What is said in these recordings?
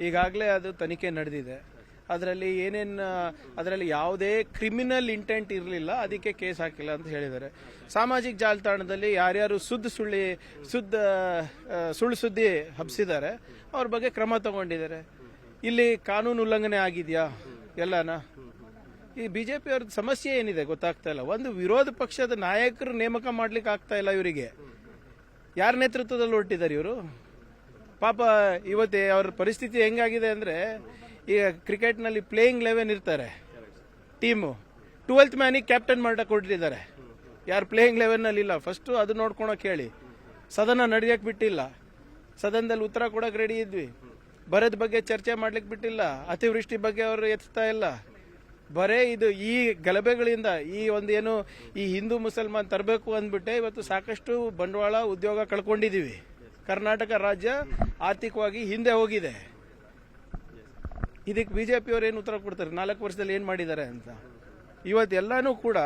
ಈಗಾಗಲೇ ಅದು ತನಿಖೆ ನಡೆದಿದೆ. ಅದರಲ್ಲಿ ಯಾವುದೇ ಕ್ರಿಮಿನಲ್ ಇಂಟೆಂಟ್ ಇರಲಿಲ್ಲ, ಅದಕ್ಕೆ ಕೇಸ್ ಹಾಕಿಲ್ಲ ಅಂತ ಹೇಳಿದ್ದಾರೆ. ಸಾಮಾಜಿಕ ಜಾಲತಾಣದಲ್ಲಿ ಯಾರ್ಯಾರು ಸುಳ್ಳು ಸುದ್ದಿ ಹಬ್ಬಿಸಿದ್ದಾರೆ ಅವ್ರ ಬಗ್ಗೆ ಕ್ರಮ ತಗೊಂಡಿದ್ದಾರೆ. ಇಲ್ಲಿ ಕಾನೂನು ಉಲ್ಲಂಘನೆ ಆಗಿದೆಯಾ ಎಲ್ಲಾನ? ಈ ಬಿಜೆಪಿ ಅವ್ರದ್ದು ಸಮಸ್ಯೆ ಏನಿದೆ ಗೊತ್ತಾಗ್ತಾ ಇಲ್ಲ. ಒಂದು ವಿರೋಧ ಪಕ್ಷದ ನಾಯಕರು ನೇಮಕ ಮಾಡ್ಲಿಕ್ಕೆ ಆಗ್ತಾ ಇಲ್ಲ ಇವರಿಗೆ. ಯಾರ ನೇತೃತ್ವದಲ್ಲಿ ಹೊರಟಿದ್ದಾರೆ ಇವರು? ಪಾಪ ಇವತ್ತೇ ಅವ್ರ ಪರಿಸ್ಥಿತಿ ಹೆಂಗಾಗಿದೆ ಅಂದ್ರೆ, ಈಗ ಕ್ರಿಕೆಟ್ನಲ್ಲಿ ಪ್ಲೇಯಿಂಗ್ 11 ಇರ್ತಾರೆ ಟೀಮು, 12th ಮ್ಯಾನಿಗೆ ಕ್ಯಾಪ್ಟನ್ ಮಾಡಕ್ಕೆ ಕೊಟ್ಟಿದ್ದಾರೆ. ಯಾರು ಪ್ಲೇಯಿಂಗ್ 11ನಲ್ಲಿ ಇಲ್ಲ ಫಸ್ಟ್ ಅದು ನೋಡ್ಕೊಳಕ್ ಹೇಳಿ. ಸದನ ನಡೆಯಕ್ಕೆ ಬಿಟ್ಟಿಲ್ಲ, ಸದನದಲ್ಲಿ ಉತ್ತರ ಕೊಡಕ್ಕೆ ರೆಡಿ ಇದ್ವಿ. ಬರದ ಬಗ್ಗೆ ಚರ್ಚೆ ಮಾಡ್ಲಿಕ್ಕೆ ಬಿಟ್ಟಿಲ್ಲ, ಅತಿವೃಷ್ಟಿ ಬಗ್ಗೆ ಅವರು ಎತ್ತಾ ಇಲ್ಲ. ಬರೇ ಇದು ಈ ಗಲಭೆಗಳಿಂದ ಈ ಹಿಂದೂ ಮುಸಲ್ಮಾನ್ ತರಬೇಕು ಅಂದ್ಬಿಟ್ಟೆ ಇವತ್ತು ಸಾಕಷ್ಟು ಬಂಡವಾಳ ಉದ್ಯೋಗ ಕಳ್ಕೊಂಡಿದೀವಿ. ಕರ್ನಾಟಕ ರಾಜ್ಯ ಆರ್ಥಿಕವಾಗಿ ಹಿಂದೆ ಹೋಗಿದೆ. ಇದಕ್ಕೆ ಬಿಜೆಪಿ ಅವರು ಏನು ಉತ್ತರ ಕೊಡ್ತಾರೆ? 4 ವರ್ಷದಲ್ಲಿ ಏನ್ ಮಾಡಿದ್ದಾರೆ ಅಂತ. ಇವತ್ತೆಲ್ಲಾನು ಕೂಡ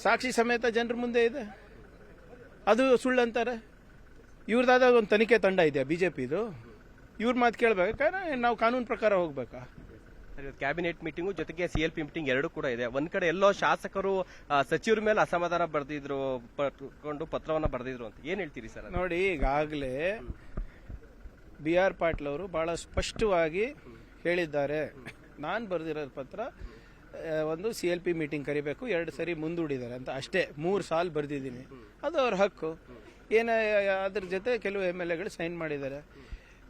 ಸಾಕ್ಷಿ ಸಮೇತ ಜನರ ಮುಂದೆ ಇದೆ. ಅದು ಸುಳ್ಳು ಅಂತಾರೆ. ಇವ್ರದಾದ ಒಂದು ತನಿಖೆ ತಂಡ ಇದೆಯಾ ಬಿಜೆಪಿದು? ಇವ್ರ ಮಾತು ಕೇಳ್ಬೇಕಾ? ನಾವು ಕಾನೂನು ಪ್ರಕಾರ ಹೋಗ್ಬೇಕಾ? ಕ್ಯಾಬಿನೆಟ್ ಮೀಟಿಂಗು ಜೊತೆಗೆ CLP ಮೀಟಿಂಗ್ ಎರಡೂ ಕೂಡ ಇದೆ. ಒಂದ್ ಕಡೆ ಎಲ್ಲೋ ಶಾಸಕರು ಸಚಿವರ ಮೇಲೆ ಅಸಮಾಧಾನ ಬರೆದಿದ್ರು, ಪತ್ರವನ್ನ ಬರೆದಿದ್ರು ಅಂತ ಏನ್ ಹೇಳ್ತೀರಿ ಸರ್? ನೋಡಿ, ಈಗಾಗಲೇ BR ಪಾಟೀಲ್ ಅವರು ಬಹಳ ಸ್ಪಷ್ಟವಾಗಿ ಹೇಳಿದ್ದಾರೆ, ನಾನು ಬರೆದಿರೋ ಪತ್ರ ಒಂದು CLP ಮೀಟಿಂಗ್ ಕರಿಬೇಕು, 2 ಸರಿ ಮುಂದೂಡಿದ್ದಾರೆ ಅಂತ ಅಷ್ಟೇ. 3 ಸಾಲು ಬರೆದಿದ್ದೀನಿ, ಅದು ಅವ್ರ ಹಕ್ಕು. ಅದ್ರ ಜೊತೆ ಕೆಲವು MLAಗಳು ಸೈನ್ ಮಾಡಿದ್ದಾರೆ.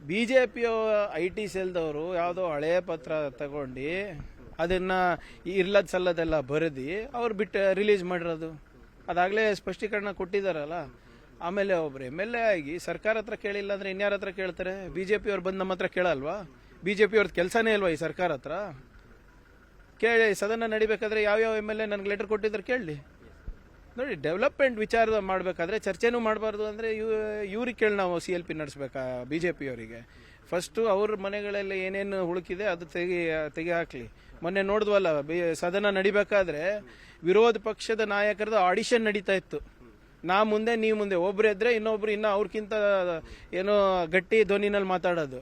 ಬಿಜೆಪಿಯ IT ಸೆಲ್ದವರು ಯಾವುದೋ ಹಳೆಯ ಪತ್ರ ತಗೊಂಡು ಅದನ್ನ ಇರ್ಲದ್ ಸಲ್ಲದೆಲ್ಲ ಬರೆದಿ ಅವ್ರು ರಿಲೀಸ್ ಮಾಡಿರೋದು. ಅದಾಗಲೇ ಸ್ಪಷ್ಟೀಕರಣ ಕೊಟ್ಟಿದ್ದಾರಲ್ಲ. ಆಮೇಲೆ ಒಬ್ರು MLA ಆಗಿ ಸರ್ಕಾರ ಹತ್ರ ಕೇಳಿಲ್ಲ ಅಂದ್ರೆ ಇನ್ಯಾರ ಹತ್ರ ಕೇಳ್ತಾರೆ? ಬಿಜೆಪಿ ಅವ್ರು ಬಂದು ನಮ್ಮ ಹತ್ರ ಕೇಳಲ್ವಾ? ಬಿಜೆಪಿ ಅವ್ರದ್ದು ಕೆಲಸನೇ ಇಲ್ವಾ ಈ ಸರ್ಕಾರ ಹತ್ರ? ಕೇಳಿ, ಸದನ ನಡಿಬೇಕಾದ್ರೆ ಯಾವ್ಯಾವ MLA ನನಗೆ ಲೆಟರ್ ಕೊಟ್ಟಿದ್ರು ಕೇಳಲಿ. ನೋಡಿ, ಡೆವಲಪ್ಮೆಂಟ್ ವಿಚಾರ ಮಾಡಬೇಕಾದ್ರೆ ಚರ್ಚೆನೂ ಮಾಡಬಾರ್ದು ಅಂದ್ರೆ ಇವ್ರಿಗೆ ಕೇಳಿ ನಾವು CLP ನಡೆಸಬೇಕಾ? ಬಿಜೆಪಿ ಅವರಿಗೆ ಫಸ್ಟು ಅವ್ರ ಮನೆಗಳೆಲ್ಲ ಏನೇನು ಹುಡುಕಿದೆ ಅದು ತೆಗಿ ಹಾಕ್ಲಿ. ಮೊನ್ನೆ ನೋಡಿದ್ವಲ್ಲ, ಸದನ ನಡಿಬೇಕಾದ್ರೆ ವಿರೋಧ ಪಕ್ಷದ ನಾಯಕರದ ಆಡಿಷನ್ ನಡೀತಾ ಇತ್ತು. ನಾ ಮುಂದೆ ನೀ ಮುಂದೆ, ಒಬ್ರು ಇದ್ರೆ ಇನ್ನೊಬ್ರು ಇನ್ನ ಅವ್ರಕ್ಕಿಂತ ಏನೋ ಗಟ್ಟಿ ಧ್ವನಿನಲ್ಲಿ ಮಾತಾಡೋದು.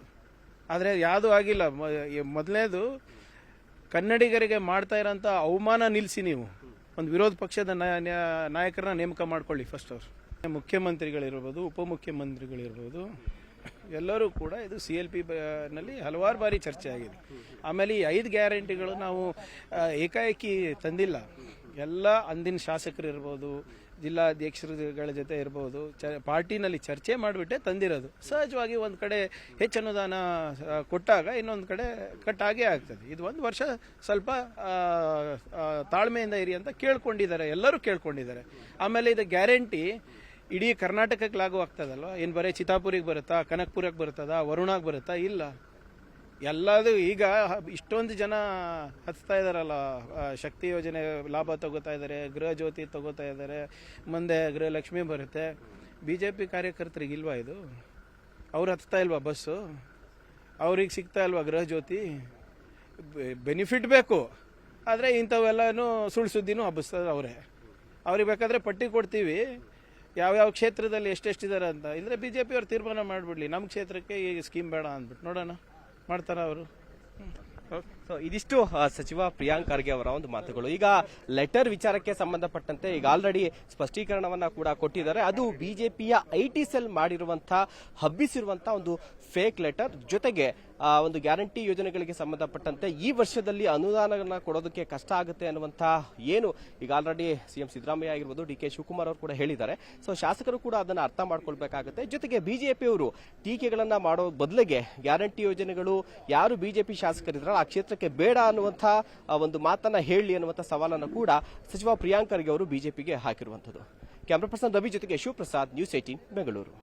ಆದ್ರೆ ಯಾವುದು ಆಗಿಲ್ಲ. ಮೊದಲನೇದು ಕನ್ನಡಿಗರಿಗೆ ಮಾಡ್ತಾ ಇರೋಂಥ ಅವಮಾನ ನಿಲ್ಲಿಸಿ ನೀವು ಒಂದು ವಿರೋಧ ಪಕ್ಷದ ನಾಯಕರನ್ನ ನೇಮಕ ಮಾಡ್ಕೊಳ್ಳಿ ಫಸ್ಟ್. ಅವರು ಮುಖ್ಯಮಂತ್ರಿಗಳಿರ್ಬೋದು, ಉಪಮುಖ್ಯಮಂತ್ರಿಗಳಿರ್ಬೋದು, ಎಲ್ಲರೂ ಕೂಡ ಇದು CLP ನಲ್ಲಿ ಹಲವಾರು ಬಾರಿ ಚರ್ಚೆ ಆಗಿದೆ. ಆಮೇಲೆ ಈ 5 ಗ್ಯಾರಂಟಿಗಳು ನಾವು ಏಕಾಏಕಿ ತಂದಿಲ್ಲ. ಎಲ್ಲ ಅಂದಿನ ಶಾಸಕರಿರ್ಬೋದು, ಜಿಲ್ಲಾಧ್ಯಕ್ಷರುಗಳ ಜೊತೆ ಇರ್ಬೋದು, ಪಾರ್ಟಿನಲ್ಲಿ ಚರ್ಚೆ ಮಾಡಿಬಿಟ್ಟೆ ತಂದಿರೋದು. ಸಹಜವಾಗಿ ಒಂದು ಕಡೆ ಹೆಚ್ಚು ಅನುದಾನ ಕೊಟ್ಟಾಗ ಇನ್ನೊಂದು ಕಡೆ ಕಟ್ಟಾಗೇ ಆಗ್ತದೆ. ಇದು 1 ವರ್ಷ ಸ್ವಲ್ಪ ತಾಳ್ಮೆಯಿಂದ ಇರಿ ಅಂತ ಕೇಳ್ಕೊಂಡಿದ್ದಾರೆ, ಎಲ್ಲರೂ ಕೇಳ್ಕೊಂಡಿದ್ದಾರೆ. ಆಮೇಲೆ ಇದು ಗ್ಯಾರಂಟಿ ಇಡೀ ಕರ್ನಾಟಕಕ್ಕೆ ಲಾಗು ಆಗ್ತದಲ್ವ? ಏನು ಬರೀ ಚಿತ್ತಾಪುರಿಗೆ ಬರುತ್ತಾ, ಕನಕಪುರಕ್ಕೆ ಬರುತ್ತದ, ವರುಣಾಗ್ ಬರುತ್ತಾ? ಇಲ್ಲ, ಎಲ್ಲದು. ಈಗ ಇಷ್ಟೊಂದು ಜನ ಹಚ್ತಾ ಇದಾರಲ್ಲ, ಶಕ್ತಿ ಯೋಜನೆ ಲಾಭ ತಗೋತಾ ಇದ್ದಾರೆ, ಗೃಹ ಜ್ಯೋತಿ ತಗೋತಾ ಇದ್ದಾರೆ, ಮುಂದೆ ಗೃಹಲಕ್ಷ್ಮಿ ಬರುತ್ತೆ. ಬಿಜೆಪಿ ಕಾರ್ಯಕರ್ತರಿಗೆ ಇಲ್ವಾ ಇದು? ಅವ್ರು ಹಚ್ತಾ ಇಲ್ವಾ ಬಸ್ಸು? ಅವ್ರಿಗೆ ಸಿಗ್ತಾ ಇಲ್ವಾ ಗೃಹ ಜ್ಯೋತಿ? ಬೆನಿಫಿಟ್ ಬೇಕು, ಆದರೆ ಇಂಥವೆಲ್ಲನೂ ಸುಳ್ಳು ಸುದ್ದಿನೂ ಹಬ್ಬಿಸ್ತದೆ ಅವರೇ. ಅವ್ರಿಗೆ ಬೇಕಾದ್ರೆ ಪಟ್ಟಿ ಕೊಡ್ತೀವಿ ಯಾವ್ಯಾವ ಕ್ಷೇತ್ರದಲ್ಲಿ ಎಷ್ಟೆಷ್ಟಿದ್ದಾರೆ ಅಂತ. ಇಲ್ಲದ್ರೆ ಬಿಜೆಪಿ ಅವ್ರು ತೀರ್ಮಾನ ಮಾಡಿಬಿಡ್ಲಿ, ನಮ್ಮ ಕ್ಷೇತ್ರಕ್ಕೆ ಈ ಸ್ಕೀಮ್ ಬೇಡ ಅಂದ್ಬಿಟ್ಟು ನೋಡೋಣ ಮಾಡ್ತಾರ ಅವರು. ಇದಿಷ್ಟು ಸಚಿವ ಪ್ರಿಯಾಂಕ್ ಖರ್ಗೆ ಅವರ ಒಂದು ಮಾತುಗಳು. ಈಗ ಲೆಟರ್ ವಿಚಾರಕ್ಕೆ ಸಂಬಂಧಪಟ್ಟಂತೆ ಈಗ ಆಲ್ರೆಡಿ ಸ್ಪಷ್ಟೀಕರಣವನ್ನ ಕೂಡ ಕೊಟ್ಟಿದ್ದಾರೆ. ಅದು ಬಿಜೆಪಿಯ IT ಸೆಲ್ ಮಾಡಿರುವಂತಹ ಹಬ್ಬಿಸಿರುವಂತಹ ಒಂದು ಫೇಕ್ ಲೆಟರ್. ಜೊತೆಗೆ ಒಂದು ಗ್ಯಾರಂಟಿ ಯೋಜನೆಗಳಿಗೆ ಸಂಬಂಧಪಟ್ಟಂತೆ ಈ ವರ್ಷದಲ್ಲಿ ಅನುದಾನಗಳನ್ನ ಕೊಡೋದಕ್ಕೆ ಕಷ್ಟ ಆಗುತ್ತೆ ಅನ್ನುವಂತಹ ಏನು ಈಗ ಆಲ್ರೆಡಿ CM ಸಿದ್ದರಾಮಯ್ಯ ಆಗಿರ್ಬೋದು, DK ಶಿವಕುಮಾರ್ ಅವರು ಕೂಡ ಹೇಳಿದ್ದಾರೆ. ಸೊ ಶಾಸಕರು ಕೂಡ ಅದನ್ನ ಅರ್ಥ ಮಾಡ್ಕೊಳ್ಬೇಕಾಗುತ್ತೆ. ಜೊತೆಗೆ ಬಿಜೆಪಿಯವರು ಟೀಕೆಗಳನ್ನ ಮಾಡೋ ಬದಲಿಗೆ ಗ್ಯಾರಂಟಿ ಯೋಜನೆಗಳು ಯಾರು ಬಿಜೆಪಿ ಶಾಸಕರಿದ್ರಲ್ಲ ಆ ಕ್ಷೇತ್ರಕ್ಕೆ ಬೇಡ ಅನ್ನುವಂತಹ ಒಂದು ಮಾತನ್ನ ಹೇಳಿ ಅನ್ನುವಂತಹ ಸವಾಲನ್ನು ಕೂಡ ಸಚಿವ ಪ್ರಿಯಾಂಕ್ ಖರ್ಗೆ ಅವರು ಬಿಜೆಪಿಗೆ ಹಾಕಿರುವಂತದ್ದು. ಕ್ಯಾಮರಾ ಪರ್ಸನ್ ರವಿ ಜೊತೆಗೆ ಶಿವಪ್ರಸಾದ್, News 18 ಬೆಂಗಳೂರು.